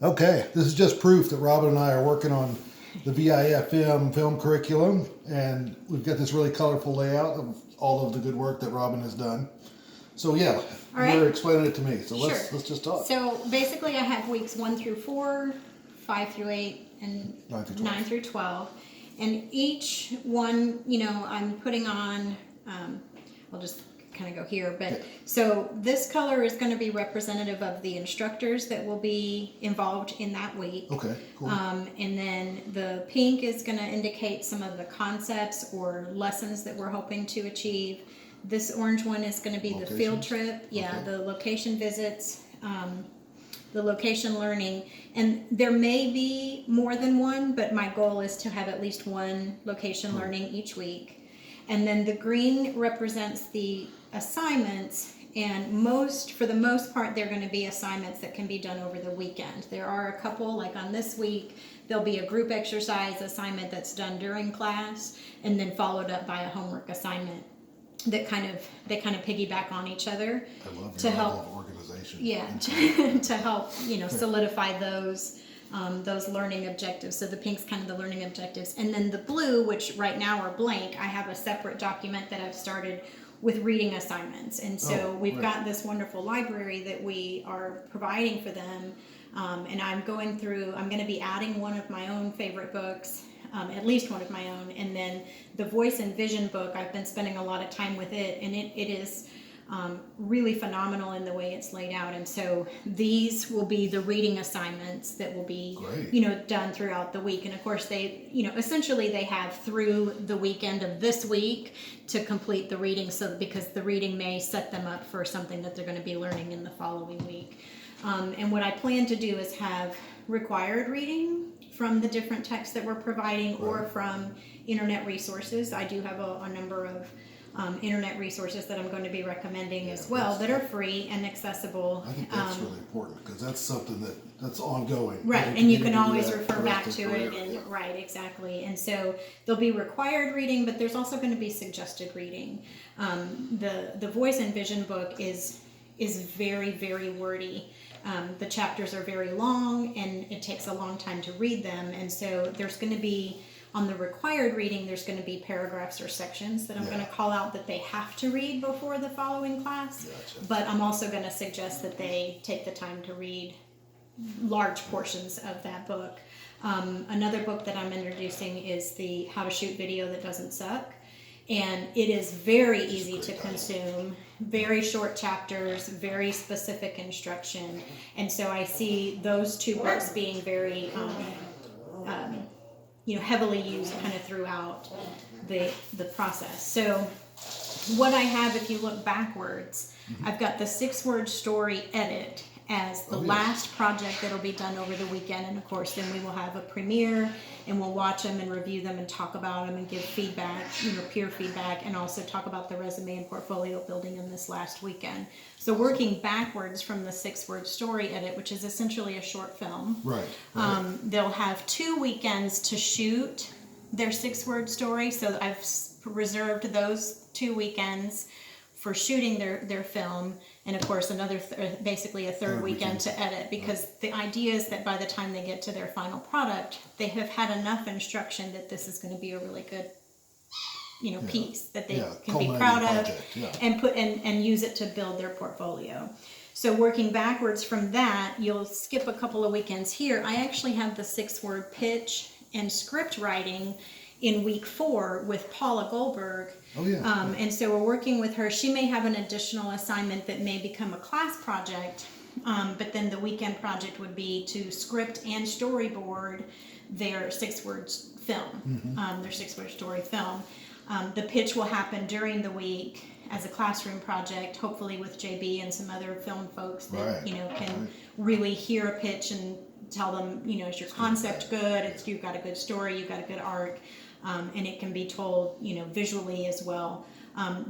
Okay, this is just proof that Robin and I are working on the VIFM film curriculum, and we've got this really colorful layout of all of the good work that Robin has done. So yeah, All right. you're explaining it to me. So Sure. let's just talk. So basically, I have weeks 1 through 4, 5 through 8, and 9 through 12. And each one, I'm putting on. I'll just kind of go here, but Yeah. so this color is going to be representative of the instructors that will be involved in that week. Okay, cool. And then the pink is going to indicate some of the concepts or lessons that we're hoping to achieve. This orange one is going to be the field trip. Yeah, Okay. the location visits, the location learning. And there may be more than one, but my goal is to have at least one location learning each week. And then the green represents the assignments, and for the most part, they're going to be assignments that can be done over the weekend. There are a couple, like on this week, there'll be a group exercise assignment that's done during class, and then followed up by a homework assignment that kind of piggyback on each other. I love to your help level of organization. Yeah, to help solidify those learning objectives. So the pink's kind of the learning objectives, and then the blue, which right now are blank, I have a separate document that I've started with reading assignments. And so we've got this wonderful library that we are providing for them, and I'm going to be adding one of my own favorite books, at least one of my own, and then the Voice and Vision book, I've been spending a lot of time with it, and it is really phenomenal in the way it's laid out. And so these will be the reading assignments that will be done throughout the week. And of course they essentially they have through the weekend of this week to complete the reading, so because the reading may set them up for something that they're going to be learning in the following week. And what I plan to do is have required reading from the different texts that we're providing, or from internet resources. I do have a number of internet resources that I'm going to be recommending as well, that are free and accessible. I think that's really important, because that's something that's ongoing. Right, and you can always refer back to it. And right, exactly. And so there'll be required reading, but there's also going to be suggested reading. The Voice and Vision book is very, very wordy. The chapters are very long, and it takes a long time to read them. And so there's going to be, on the required reading, there's going to be paragraphs or sections that I'm going to call out that they have to read before the following class. Gotcha. But I'm also going to suggest that they take the time to read large portions of that book. Another book that I'm introducing is the How to Shoot Video That Doesn't Suck. And it is very easy to consume, very short chapters, very specific instruction. And so I see those two books being very heavily used kind of throughout the process. So what I have, if you look backwards, I've got the 6-word story edit as the last project that'll be done over the weekend. And of course, then we will have a premiere, and we'll watch them and review them and talk about them and give feedback, peer feedback, and also talk about the resume and portfolio building in this last weekend. So working backwards from the 6-word story edit, which is essentially a short film. Right. They'll have 2 weekends to shoot their 6-word story. So I've reserved those 2 weekends for shooting their film, and of course basically a third weekend to edit, because the idea is that by the time they get to their final product, they have had enough instruction that this is going to be a really good piece that they can be proud of and put and use it to build their portfolio. So working backwards from that, you'll skip a couple of weekends here. I actually have the 6-word pitch and script writing in week 4 with Paula Goldberg. And so we're working with her. She may have an additional assignment that may become a class project, but then the weekend project would be to script and storyboard their 6-word film, their 6-word story film. The pitch will happen during the week as a classroom project, hopefully with JB and some other film folks that can really hear a pitch and tell them, is your concept good? You've got a good story, you've got a good arc. And it can be told, visually as well.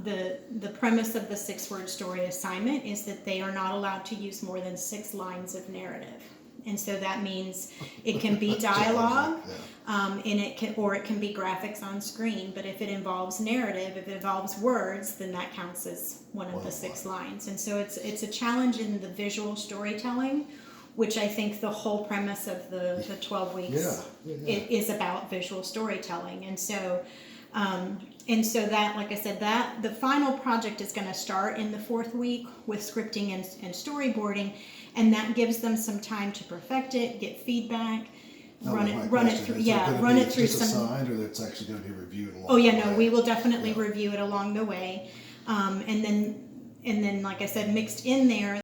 The premise of the 6-word story assignment is that they are not allowed to use more than 6 lines of narrative. And so that means it can be dialogue, and it can be graphics on screen. But if it involves narrative, if it involves words, then that counts as one of the 6 lines. And so it's a challenge in the visual storytelling, which I think the whole premise of the 12 weeks is about visual storytelling. And so that, like I said, that the final project is going to start in the 4th week with scripting and storyboarding, and that gives them some time to perfect it, get feedback, run it through just some. assigned, or it's actually going to be reviewed along Oh yeah, the no, way? we will definitely review it along the way, and then like I said, mixed in there,